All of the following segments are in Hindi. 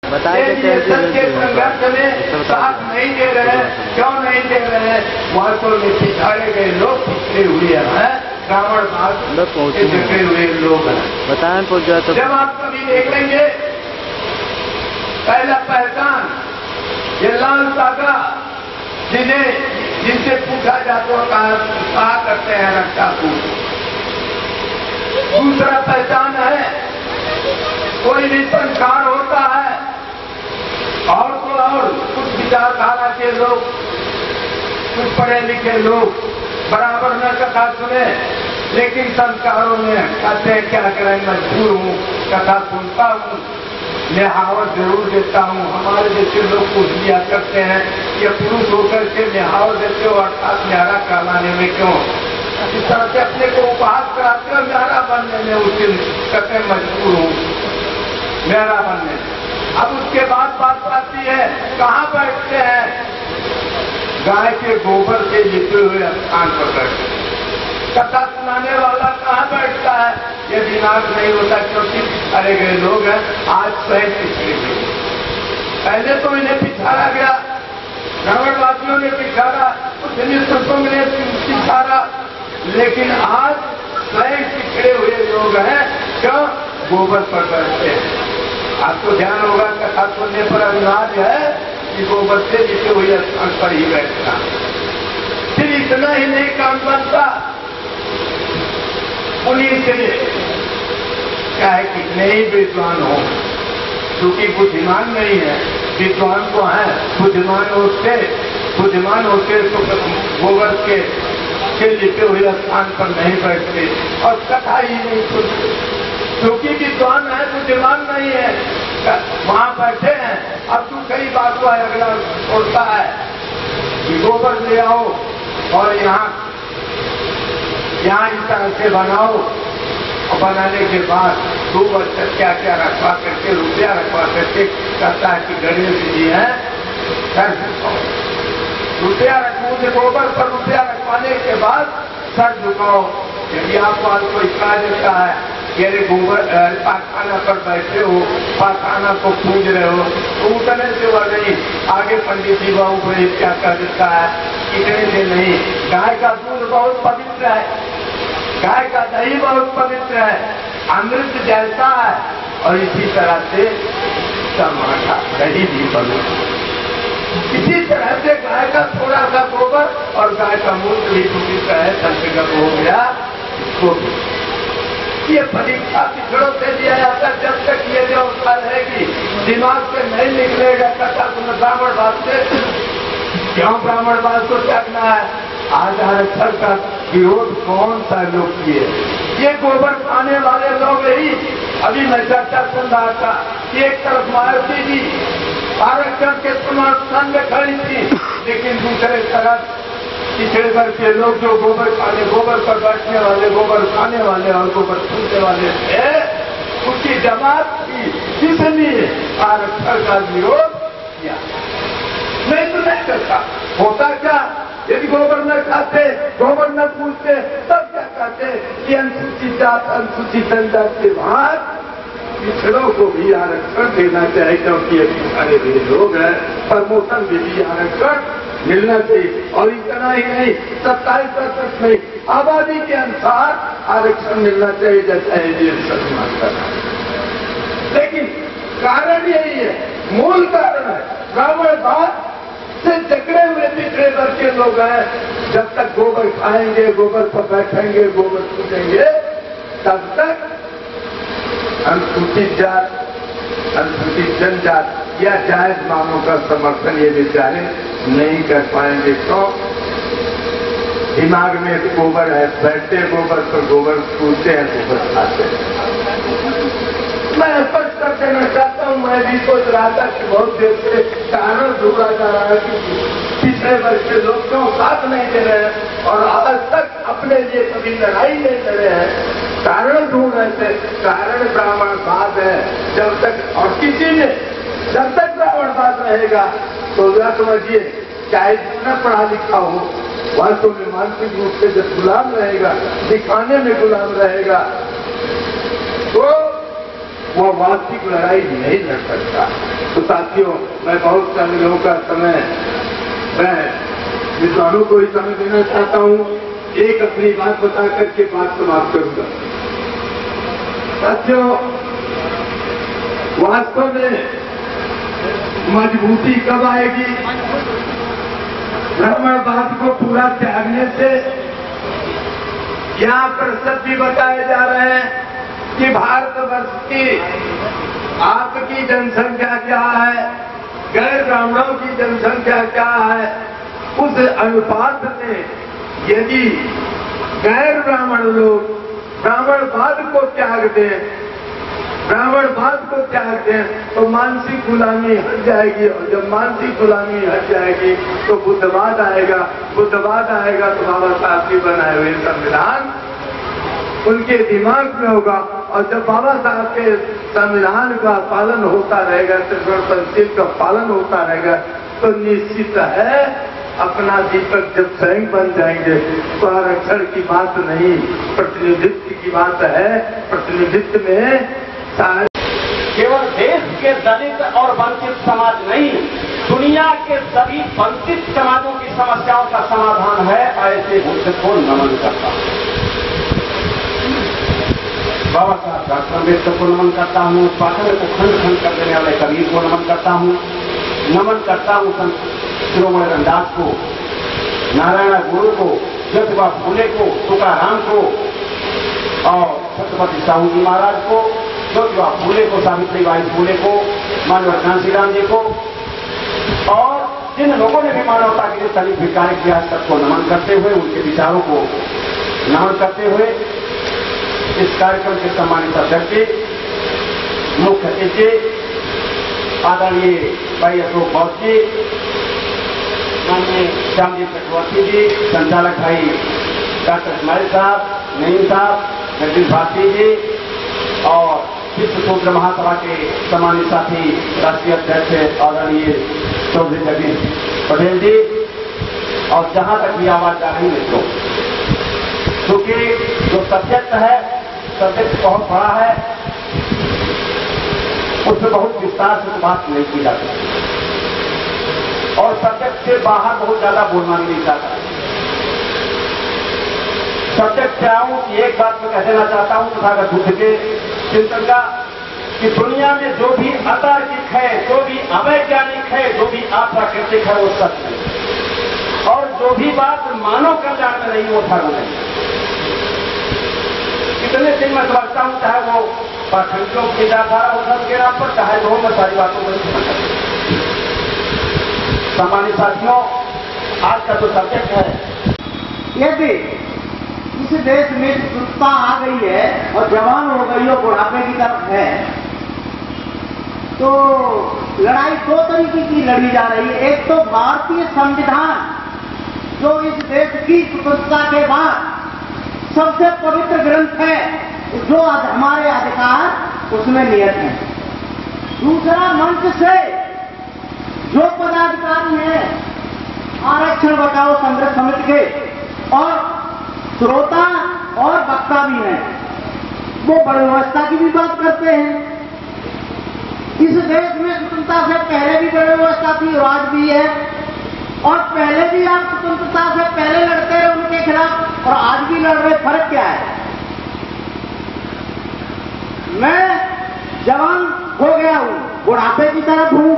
ये सत्य संघर्ष में साथ नहीं दे रहे हैं। क्यों नहीं दे रहे हैं? वर्षों में पिछाड़े गए लोग पिछड़े हुए हैं, ब्राह्मण भाग के जकड़े हुए लोग हैं। बताएं पहुंचा तो जब आप कभी देखेंगे पहला पहचान ये लाल सागा जिनसे पूछा जाता है कहा करते हैं रक्षा पूछ। दूसरा पहचान है कोई भी संस्कार होता है और तो और कुछ विचारधारा के लोग, कुछ पढ़े लिखे लोग बराबर न कथा सुने, लेकिन संस्कारों में कहते हैं क्या करें, मजबूर हूँ, कथा सुनता हूँ, निहावत जरूर देता हूँ। हमारे जैसे लोग कुछ दिया करते हैं ये पुरुष होकर के निहावत देते हो अर्थात न्यारा कहलाने में क्यों, इस तरह से अपने को उपहास कराते हो न्यारा बनने में, उस दिन कहते मजबूर हूँ न्यारा बनने। अब उसके बाद बात आती है कहाँ बैठते हैं, गाय के गोबर से लिपे हुए स्थान पर बैठते। कथा सुनाने वाला कहाँ बैठता है, ये दिमाग नहीं होता क्योंकि अरे गए लोग हैं आज स्वयं पिछड़े गए। पहले तो इन्हें पिछाड़ा गया, ब्राह्मणवासियों ने पिछाड़ा, मुस्लिम संतों ने पिछाड़ा, लेकिन आज स्वयं पिछड़े हुए लोग हैं। क्यों? गोबर पर बैठते हैं। आपको ध्यान होगा कथा सुनने पर अनिवार्य है कि गोबर से लिखे हुए स्थान पर ही बैठना। फिर इतना ही नहीं काम बनता, उन्हीं से चाहे कितने ही विद्वान हो, क्योंकि बुद्धिमान नहीं है, विद्वान को है, बुद्धिमान होते तो गोबर के लिखे हुए स्थान पर नहीं बैठते और कथा ही नहीं सुनते। क्योंकि विद्वान है, बुद्धिमान नहीं है, वहां बैठे हैं। अब तू कई बार को अगला होता है कि गोबर ले आओ और यहाँ इस तरह से बनाओ, और बनाने के बाद 2 वर्ष क्या क्या रखवा करके रुपया रखवा करके कहता है कि गणेश जी हैं सर झुकाओ, रुपया रखोगे गोबर पर, रुपया रखवाने के बाद सर झुकाओ। यदि आपको आज कोई कहा देता है कि अरे गोबर पाखाना पर बैठे हो, पाखाना को पूज रहे हो, तो उतने से वह नहीं, आगे पंडित जी बाबू को क्या कह देता है, इतने से नहीं, गाय का दूध बहुत पवित्र है, गाय का दही बहुत पवित्र है, अमृत जैसा है, और इसी तरह से टमाटा दही भी पवित्र। इसी तरह से गाय का थोड़ा सा गोबर और गाय का मूत्र भी पवित्र है, संतगत हो गया। इसको ये परीक्षा पिछड़ों से दिया जाता, जब तक ये व्यवस्था रहेगी दिमाग से नहीं निकलेगा कथा तुम्हें ब्राह्मणवाद से। क्यों ब्राह्मणवाद को त्यागना है? आज आरक्षण का विरोध कौन सा लोग किए? ये गोबर खाने वाले लोग ही। अभी मैं चर्चा सुन रहा था कि एक तरफ मायावती जी आरक्षण के समर्थन में खड़ी थी, लेकिन दूसरे तरफ पिछड़े वर्ग के लोग जो गोबर पर बैठने वाले, गोबर खाने वाले और गोबर छूने वाले थे, उसकी जमात थी जिसने आरक्षण का विरोध किया। नहीं तो नहीं करता। होता क्या, यदि गोबर न खाते, गोबर न पूछते, तब क्या कहते कि अनुसूचित जात अनुसूचित जनजाति के बाद पिछड़ों को भी आरक्षण देना चाहिए, क्योंकि ये पिछड़े हुए लोग हैं, प्रमोशन भी आरक्षण मिलना चाहिए। और इतना ही नहीं, 27% नहीं, आबादी के अनुसार आरक्षण मिलना चाहिए, जैसा ये सम्मान करना। लेकिन कारण यही है, मूल कारण है ब्राह्मणवाद से जकड़े हुए पिछड़े वर्ग के लोग हैं। जब तक गोबर खाएंगे, गोबर पर बैठेंगे, गोबर पूजेंगे, तब तक अनुसूचित जात, अनुसूचित जनजाति या जायज मांगों का समर्थन ये बेचारे नहीं कर पाएंगे। तो दिमाग में गोबर है, बैठते गोबर पर, गोबर पूछते हैं, गोबर खाते हैं। मैं स्पष्ट कर देना चाहता हूं, मैं भी सोच रहा था कि बहुत देर से कारण ढूंढा जा रहा है कि पिछले वर्ष के लोग क्यों साथ नहीं दे रहे हैं और आज तक अपने लिए कभी लड़ाई नहीं कर रहे हैं। कारण ढूंढ रहे थे, कारण ब्राह्मणवाद है। जब तक और किसी ने जब तक ब्राह्मणवाद रहेगा तो यह समझिए चाहे जितना पढ़ा लिखा हो, वास्तव में मानसिक रूप से जब गुलाम रहेगा, दिखाने में गुलाम रहेगा, तो वो वास्तविक लड़ाई नहीं लड़ सकता। तो साथियों, मैं बहुत सारे लोगों का समय, मैं विद्वानों को ही समय देना चाहता हूं। एक अपनी बात बता करके बात समाप्त करूंगा। साथियों, वास्तव में मजबूती कब आएगी? ब्राह्मणवाद को पूरा त्यागने से। यहाँ पर सब भी बताए जा रहे हैं कि भारतवर्ष की आपकी जनसंख्या क्या है, गैर ब्राह्मणों की जनसंख्या क्या है, उस अनुपात में यदि गैर ब्राह्मण लोग ब्राह्मणवाद को त्याग दें तो मानसिक गुलामी हट जाएगी, और जब मानसिक गुलामी हट जाएगी तो बुद्धवाद आएगा तो बाबा साहब की बनाए हुए संविधान उनके दिमाग में होगा। और जब बाबा साहब के संविधान का पालन होता रहेगा, त्रिपुर का पालन होता रहेगा, तो निश्चित है अपना दीपक जब स्वयं बन जाएंगे तो आरक्षण की बात नहीं, प्रतिनिधित्व की बात है। प्रतिनिधित्व में केवल देश के दलित और वंचित समाज नहीं, दुनिया के सभी वंचित समाजों की समस्याओं का समाधान है। ऐसे बुद्ध को नमन करता हूं, बाबा साहब डॉक्टर अम्बेडकर को नमन करता हूं, पाखंड को खंड खंड कर देने वाले कबीर को नमन करता हूं, शिरोमणि रंगदास को, नारायण गुरु को, ज्योतिबा फूले को, तुकाराम को और छत्रपति साहू जी महाराज को, ज्योतिबा फूले को, सावित्रीबाई फूले को, मानव कांशीराम जी को, और जिन लोगों ने भी मानवता के लिए सभी भिकारी किया सबको नमन करते हुए, उनके विचारों को नमन करते हुए इस कार्यक्रम के सम्मानित अध्यक्ष, मुख्य अतिथि आदरणीय भाई अशोक बौद्ध जी, माननीय श्यामजी चक्रवर्ती जी, संचालक भाई डॉक्टर इस्माइल साहब, नईम साहब, जगदीश भारती जी और विश्व सूत्र महासभा के सम्मानित साथी राष्ट्रीय अध्यक्ष आदरणीय चौधरी जगदीश पटेल जी, और जहां तक भी आवाज जा रही मित्रों, क्योंकि जो सब्जेक्ट है, सब्जेक्ट बहुत बड़ा है, उसमें बहुत विस्तार से बात नहीं की जाती और सब्जेक्ट से बाहर बहुत ज्यादा बोलना नहीं चाहता। सब्जेक्ट से आऊं कि एक बात मैं कह देना चाहता हूं तथागत बुद्ध के चिंतन का, कि दुनिया में जो भी अतार्किक है, जो भी अवैज्ञानिक है, जो भी अप्राकृतिक है, वो सत्य है, और जो भी बात मानव कल्याण में नहीं, वो धर्म नहीं। कितने दिन मैं समझता हूं, चाहे वो पाखंडियों की विचारधारा हो धर्म के नाम पर, चाहे वो मैं सारी बातों को नहीं समझता। सम्मानित साथियों, आज का जो सब्जेक्ट है, यदि इस देश में सुस्ता आ गई है और जवान हो गई हो, बुढ़ापे की तरफ है, तो लड़ाई दो तरीके की लड़ी जा रही है। एक तो भारतीय संविधान, जो इस देश की स्वतंत्रता के बाद सबसे पवित्र ग्रंथ है, जो हमारे अधिकार उसमें नियत है। दूसरा, मंच से जो पदाधिकारी हैं आरक्षण बचाओ संघर्ष समिति के, और श्रोता और वक्ता भी हैं, वो बड़ी व्यवस्था की भी बात करते हैं। इस देश में स्वतंत्रता से पहले भी बड़ी व्यवस्था थी और आज भी है, और पहले भी आप स्वतंत्रता से पहले लड़ते रहे उनके खिलाफ और आज भी लड़ रहे। फर्क क्या है? मैं जवान हो गया हूं, बुढ़ापे की तरफ हूं,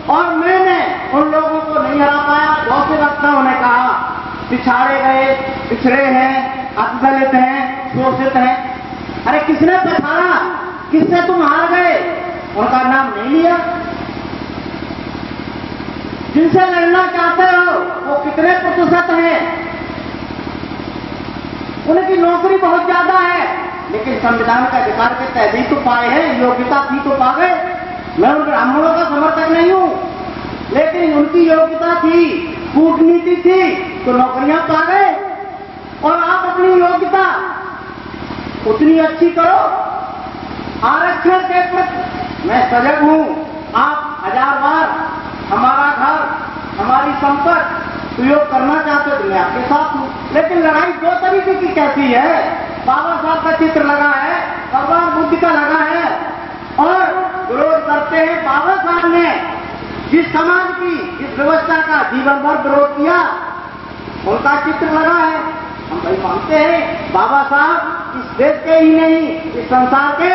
और मैंने उन लोगों को नहीं हरा पाया। बहुत से वक्ताओं ने कहा पिछाड़े गए, पिछड़े हैं, अदलित हैं, शोषित हैं। अरे किसने पछाड़ा? किससे तुम हार गए? उनका नाम नहीं लिया। जिनसे लड़ना चाहते हो वो कितने प्रतिशत हैं? उनकी नौकरी बहुत ज्यादा है, लेकिन संविधान का अधिकार के तहत तो पाए हैं, योग्यता थी तो पा गए। मैं उन ब्राह्मणों का समर्थक नहीं हूं, लेकिन उनकी योग्यता थी, कूटनीति थी, तो नौकरियां पा गए। और आप अपनी योग्यता उतनी अच्छी करो। आरक्षण के प्रति मैं सजग हूं। आप 1000 बार हमारा घर, हमारी संपत्ति प्रयोग करना चाहते हो तो मैं आपके साथ हूं, लेकिन लड़ाई दो तरीके की कैसी है? बाबा साहब का चित्र लगा है, भगवान बुद्ध का लगा है, और विरोध करते करते हैं बाबा साहब ने जिस समाज की इस व्यवस्था का जीवन भर विरोध किया उनका चित्र लगा है। हम भाई मानते हैं बाबा साहब इस देश के ही नहीं इस संसार के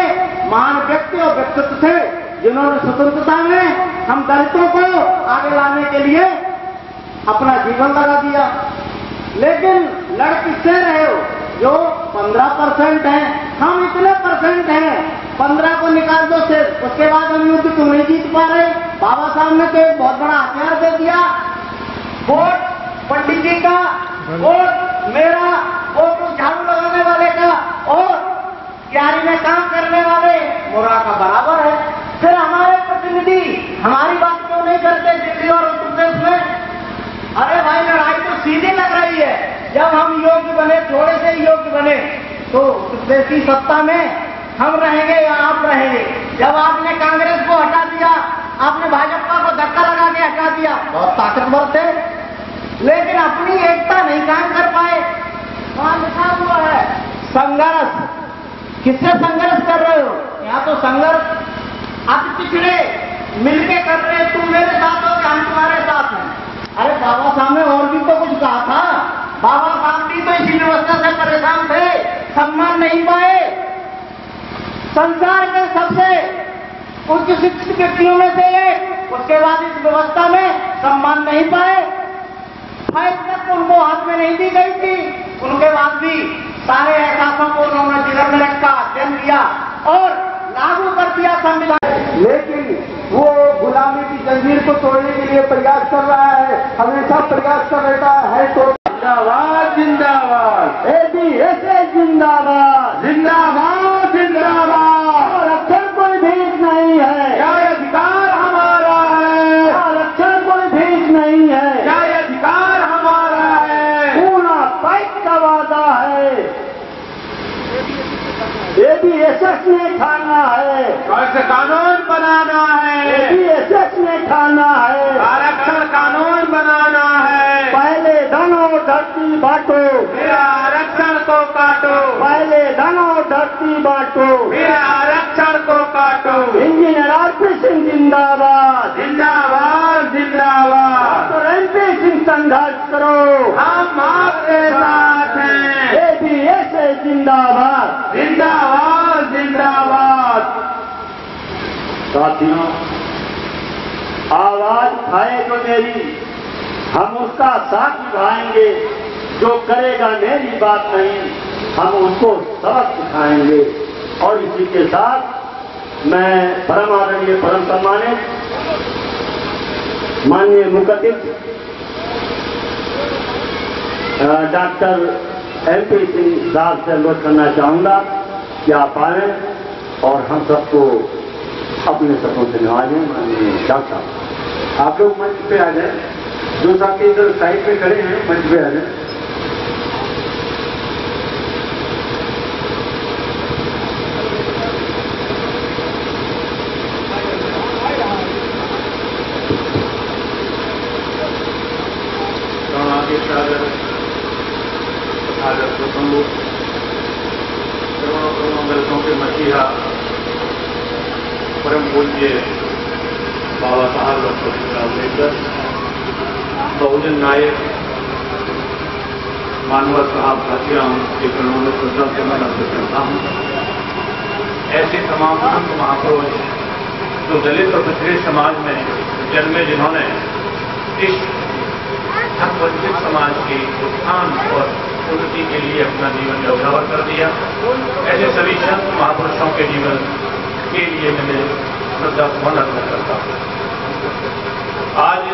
महान व्यक्ति और व्यक्तित्व थे जिन्होंने स्वतंत्रता में हम दलितों को आगे लाने के लिए अपना जीवन लगा दिया। लेकिन लड़ किससे रहे हो जो 15% है, हम इतने परसेंट हैं, 15 को निकाल दो से उसके बाद हम युद्ध क्यों नहीं जीत पा रहे। बाबा साहब ने तो एक बहुत बड़ा हथियार दे दिया, वोट पंडित जी का, वोट मेरा, वोट झाड़ू लगाने वाले का और क्यारी में काम करने वाले मोरा का बराबर है। फिर हमारे प्रतिनिधि हमारी बात क्यों नहीं करते दिल्ली और उत्तर प्रदेश में। अरे भाई लड़ाई तो सीधी लग रही है। जब हम योग्य बने, थोड़े से योग्य बने, तो उत्तर प्रदेश की सत्ता में हम रहेंगे या आप रहेंगे। जब आपने कांग्रेस को हटा दिया, आपने भाजपा को धक्का लगा के हटा दिया, बहुत ताकतवर थे, लेकिन अपनी एकता नहीं कायम कर पाए। वहां लिखा हुआ है संघर्ष। किससे संघर्ष कर रहे हो? यहाँ तो संघर्ष अति पिछड़े मिलके कर रहे हैं, तुम मेरे साथ हो, हम तुम्हारे साथ हैं। अरे बाबा साहब ने और भी तो कुछ कहा था। बाबा साहब भी तो इसी व्यवस्था से परेशान थे, सम्मान नहीं पाए। संसार के सबसे उच्च शिक्षित व्यक्तियों में से एक, उसके बाद इस व्यवस्था में सम्मान नहीं पाए। फैसला उनको हाथ में नहीं दी गई थी, उनके बाद भी सारे एहसासों को उन्होंने जिगर में रखा, अध्ययन किया और लागू कर दिया संविधान। लेकिन वो गुलामी की जंजीर को तोड़ने के लिए प्रयास कर रहा है, हमेशा प्रयास कर रहता है। तो जिंदाबाद जिंदाबाद, ऐसे जिंदाबाद जिंदाबाद जिंदाबाद। आरक्षण कोई भीख नहीं है, न्याय अधिकार हमारा है, आरक्षण कोई भीख नहीं है, न्याय अधिकार हमारा है, पूरा पैक का वादा है। एबीएसएस ने खाना है, कैसे कानून बनाना है, एबीएसएस ने खाना है, आरक्षण कानून बनाना है। पहले धन और धरती बांटो, फिर आरक्षण को काटो, पहले धन और धरती बांटो, फिर आरक्षण को काटो। इंजीनियर आरपी सिंह जिंदाबाद, जिंदाबाद जिंदाबाद। तो एमपी सिंह संघर्ष करो, हम आपके साथ हैं। एबीएसएस जिंदाबाद, जिंदाबाद जिंदाबाद। साथियों, आवाज खाए तो मेरी, हम उसका साथ निभाएंगे। जो करेगा मेरी बात नहीं, हम उसको सबक सिखाएंगे। और इसी के साथ मैं परम आदरणीय, परम सम्मानित माननीय मुकद्दम डॉक्टर एमपी सिंह साहब से अनुरोध करना चाहूंगा कि आप आए और हम सबको अपने सपनों से नवाजें। माननीय डॉक्टर साहब, आप लोग मंच पे आ जाए, जो साथी इधर साइड पे खड़े हैं मंच पे आ जाए। के मसीहा परम पूज्य बाबा साहब डॉक्टर भीमराव अम्बेडकर, बहुजन नायक मानवर साहब भातीराम के चरणों में श्रद्धा से मैं अर्पित करता हूँ। ऐसे तमाम संत महापुरुष जो दलित और पिछड़े समाज में जन्मे, जिन्होंने इस हक वंचित समाज के उत्थान और उन्नति के लिए अपना जीवन न्यौछावर कर दिया, ऐसे सभी संत महापुरुषों के जीवन के लिए मैंने श्रद्धा सुमन अर्पित करता हूँ। आज